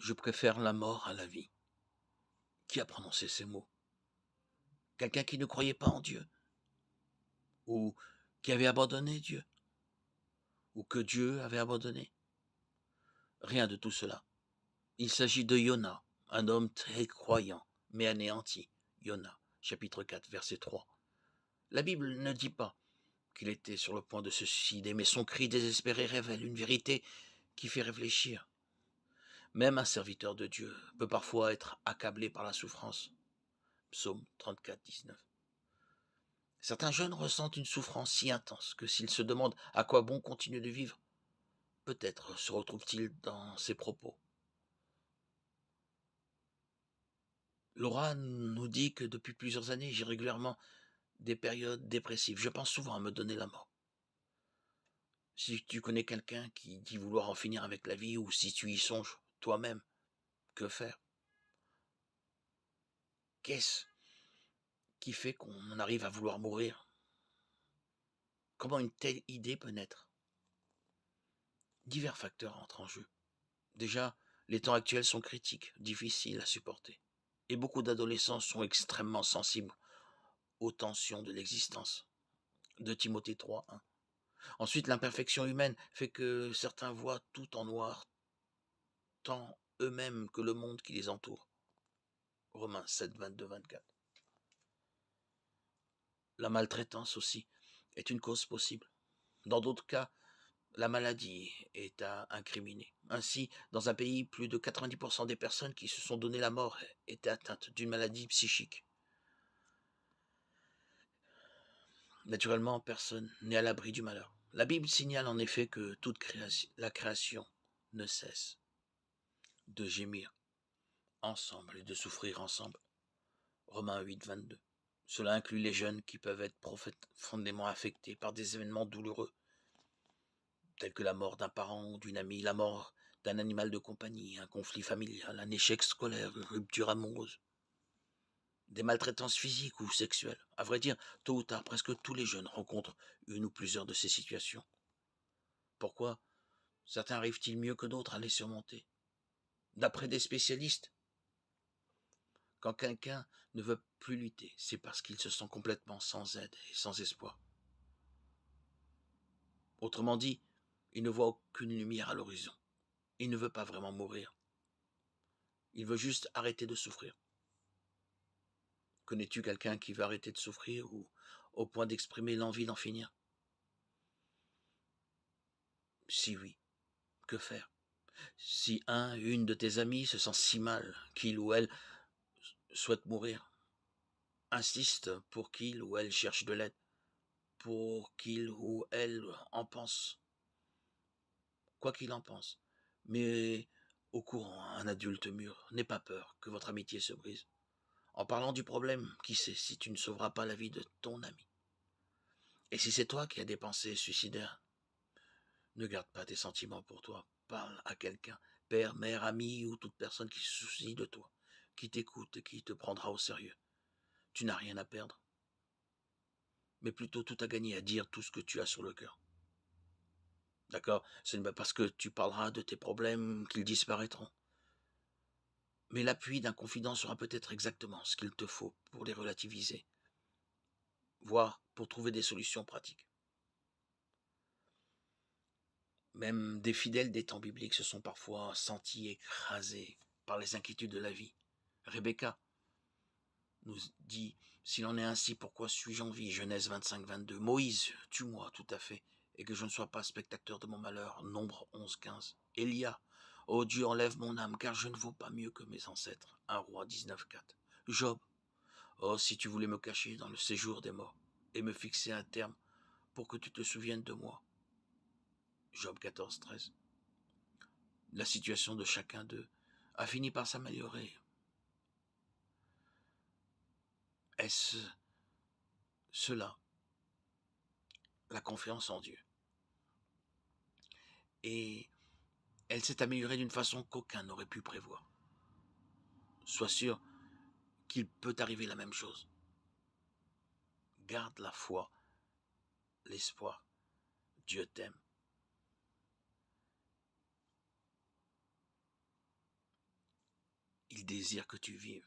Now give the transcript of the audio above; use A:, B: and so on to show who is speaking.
A: Je préfère la mort à la vie. Qui a prononcé ces mots? Quelqu'un qui ne croyait pas en Dieu? Ou qui avait abandonné Dieu? Ou que Dieu avait abandonné? Rien de tout cela. Il s'agit de Yona, un homme très croyant, mais anéanti. Yona, chapitre 4, verset 3. La Bible ne dit pas qu'il était sur le point de se suicider, mais son cri désespéré révèle une vérité qui fait réfléchir. Même un serviteur de Dieu peut parfois être accablé par la souffrance. Psaume 34, 19. Certains jeunes ressentent une souffrance si intense que s'ils se demandent à quoi bon continuer de vivre, peut-être se retrouvent-ils dans ces propos. Laura nous dit que depuis plusieurs années, j'ai régulièrement des périodes dépressives. Je pense souvent à me donner la mort. Si tu connais quelqu'un qui dit vouloir en finir avec la vie ou si tu y songes toi-même, que faire? Qu'est-ce qui fait qu'on en arrive à vouloir mourir? Comment une telle idée peut naître? Divers facteurs entrent en jeu. Déjà, les temps actuels sont critiques, difficiles à supporter. Et beaucoup d'adolescents sont extrêmement sensibles aux tensions de l'existence. De Timothée 3, 1. Ensuite, l'imperfection humaine fait que certains voient tout en noir, tant eux-mêmes que le monde qui les entoure. Romains 7, 22, 24. La maltraitance aussi est une cause possible. Dans d'autres cas, la maladie est à incriminer. Ainsi, dans un pays, plus de 90% des personnes qui se sont donné la mort étaient atteintes d'une maladie psychique. Naturellement, personne n'est à l'abri du malheur. La Bible signale en effet que toute la création ne cesse de gémir ensemble et de souffrir ensemble. Romains 8, 22. Cela inclut les jeunes qui peuvent être profondément affectés par des événements douloureux, tels que la mort d'un parent ou d'une amie, la mort d'un animal de compagnie, un conflit familial, un échec scolaire, une rupture amoureuse, des maltraitances physiques ou sexuelles. À vrai dire, tôt ou tard, presque tous les jeunes rencontrent une ou plusieurs de ces situations. Pourquoi certains arrivent-ils mieux que d'autres à les surmonter? D'après des spécialistes, quand quelqu'un ne veut plus lutter, c'est parce qu'il se sent complètement sans aide et sans espoir. Autrement dit, il ne voit aucune lumière à l'horizon. Il ne veut pas vraiment mourir. Il veut juste arrêter de souffrir. Connais-tu quelqu'un qui veut arrêter de souffrir ou au point d'exprimer l'envie d'en finir? Si oui, que faire? Si une de tes amies se sent si mal qu'il ou elle souhaite mourir, insiste pour qu'il ou elle cherche de l'aide, pour qu'il ou elle en pense, quoi qu'il en pense. Mais au courant, un adulte mûr, n'aie pas peur que votre amitié se brise. En parlant du problème, qui sait si tu ne sauveras pas la vie de ton ami. Et si c'est toi qui as des pensées suicidaires, ne garde pas tes sentiments pour toi. Parle à quelqu'un, père, mère, ami ou toute personne qui se soucie de toi, qui t'écoute et qui te prendra au sérieux. Tu n'as rien à perdre, mais plutôt tout à gagner à dire tout ce que tu as sur le cœur. D'accord? Ce n'est pas parce que tu parleras de tes problèmes qu'ils disparaîtront. Mais l'appui d'un confident sera peut-être exactement ce qu'il te faut pour les relativiser, voire pour trouver des solutions pratiques. Même des fidèles des temps bibliques se sont parfois sentis écrasés par les inquiétudes de la vie. Rebecca nous dit, s'il en est ainsi, pourquoi suis-je en vie? Genèse 25, 22. Moïse, tue-moi, tout à fait, et que je ne sois pas spectateur de mon malheur. Nombre 11, 15. Élia, ô Dieu, enlève mon âme, car je ne vaux pas mieux que mes ancêtres. 1 Roi 19, 4. Job, oh, si tu voulais me cacher dans le séjour des morts, et me fixer un terme pour que tu te souviennes de moi. Job 14, 13. La situation de chacun d'eux a fini par s'améliorer. Est-ce cela, la confiance en Dieu? Et elle s'est améliorée d'une façon qu'aucun n'aurait pu prévoir. Sois sûr qu'il peut arriver la même chose. Garde la foi, l'espoir. Dieu t'aime. il désire que tu vives.